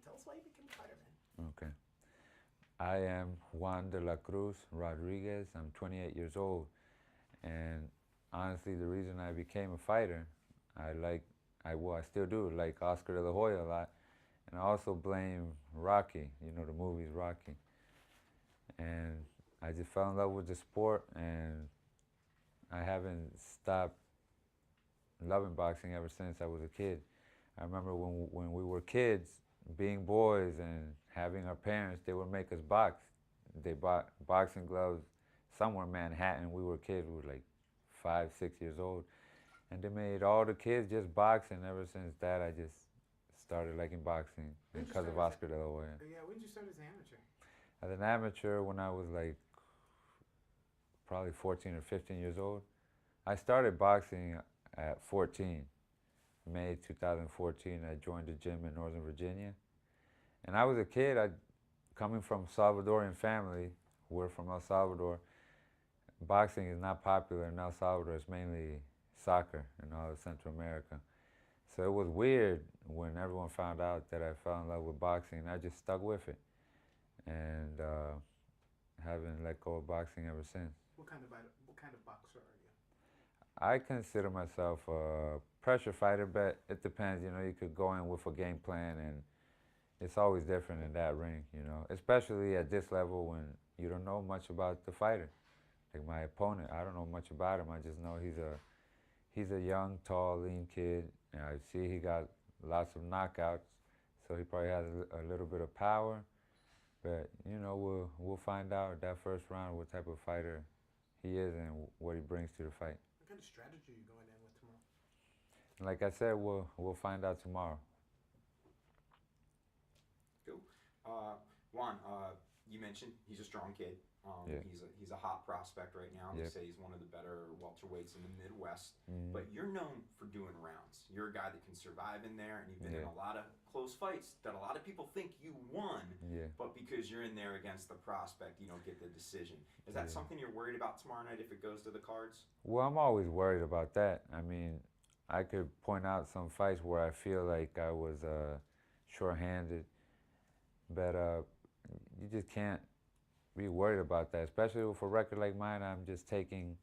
Tell us why you became a fighter, man. Okay. I am Juan de la Cruz Rodriguez. I'm 28 years old. And honestly, the reason I became a fighter, I still do, like Oscar de la Hoya a lot. And I also blame Rocky, the movies Rocky. And I just fell in love with the sport, and I haven't stopped loving boxing ever since I was a kid. I remember when we were kids, being boys and having our parents, they would make us box. They bought boxing gloves somewhere in Manhattan. We were kids, we were like 5, 6 years old. And they made all the kids just box, and ever since that, I just started liking boxing When did you because start of as Oscar de la Hoya. when did you start as an amateur? As an amateur, when I was like probably 14 or 15 years old, I started boxing at 14. May 2014, I joined a gym in Northern Virginia. And I was a kid, coming from Salvadorian family. We're from El Salvador. Boxing is not popular in El Salvador. It's mainly soccer in all of Central America. So it was weird when everyone found out that I fell in love with boxing, and I just stuck with it. And haven't let go of boxing ever since. What kind of boxer are you? I consider myself a pressure fighter, but it depends. You could go in with a game plan, and it's always different in that ring, especially at this level when you don't know much about the fighter. Like my opponent, I don't know much about him. I just know he's a young, tall, lean kid, and I see he got lots of knockouts, so he probably has a little bit of power. But we'll find out that first round what type of fighter he is and what he brings to the fight. What kind of strategy are you going in with tomorrow? Like I said, we'll find out tomorrow. Cool. Juan, you mentioned he's a strong kid. Yeah. He's a hot prospect right now. They Yep. say he's one of the better welterweights in the Midwest. Mhm. But you're known for doing rounds. You're a guy that can survive in there, and you've been in Yeah. a lot of close fights that a lot of people think you won. Yeah. But because you're in there against the prospect, you don't get the decision. Is that Yeah. something you're worried about tomorrow night if it goes to the cards? Well, I'm always worried about that. I mean, I could point out some fights where I feel like I was short-handed, but you just can't be worried about that. Especially with a record like mine, I'm just taking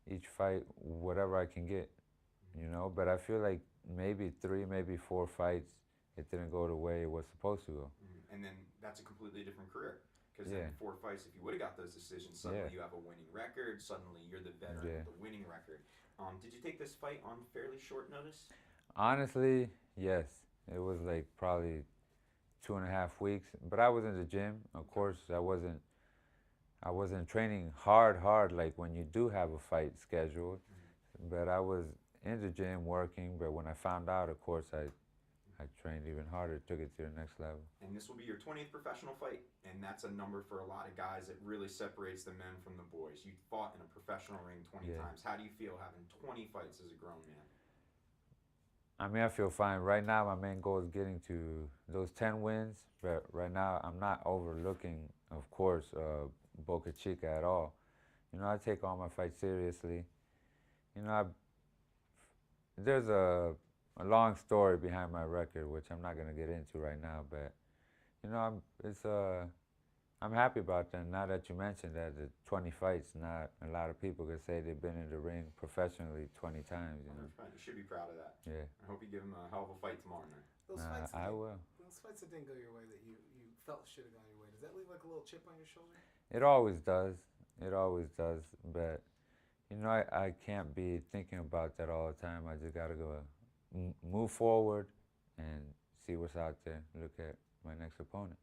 each fight whatever I can get. But I feel like maybe 3, maybe 4 fights, it didn't go the way it was supposed to go. And then that's a completely different career. Because Yeah. then 4 fights, if you would have got those decisions, suddenly Yeah. you have a winning record. Suddenly you're the veteran Yeah. with the winning record. Did you take this fight on fairly short notice? Honestly, yes. It was like probably 2.5 weeks, but I was in the gym. Of course, I wasn't training hard like when you do have a fight scheduled, but I was in the gym working. But when I found out, of course, I trained even harder, took it to the next level. And this will be your 20th professional fight, and that's a number for a lot of guys that really separates the men from the boys. You fought in a professional ring 20 Yeah. times. How do you feel having 20 fights as a grown man? I mean, I feel fine. Right now, my main goal is getting to those 10 wins, but right now, I'm not overlooking, of course, Boca Chica at all. I take all my fights seriously. You know, I, there's a long story behind my record, which I'm not going to get into right now, but, I'm happy about that. Now that you mentioned that, the 20 fights, not a lot of people can say they've been in the ring professionally 20 times, You should be proud of that. Yeah. I hope you give him a hell of a fight tomorrow night. I will. Those fights that didn't go your way that you felt should have gone your way, does that leave like a little chip on your shoulder? It always does. It always does. But, I can't be thinking about that all the time. I just got to go move forward and see what's out there. Look at my next opponent.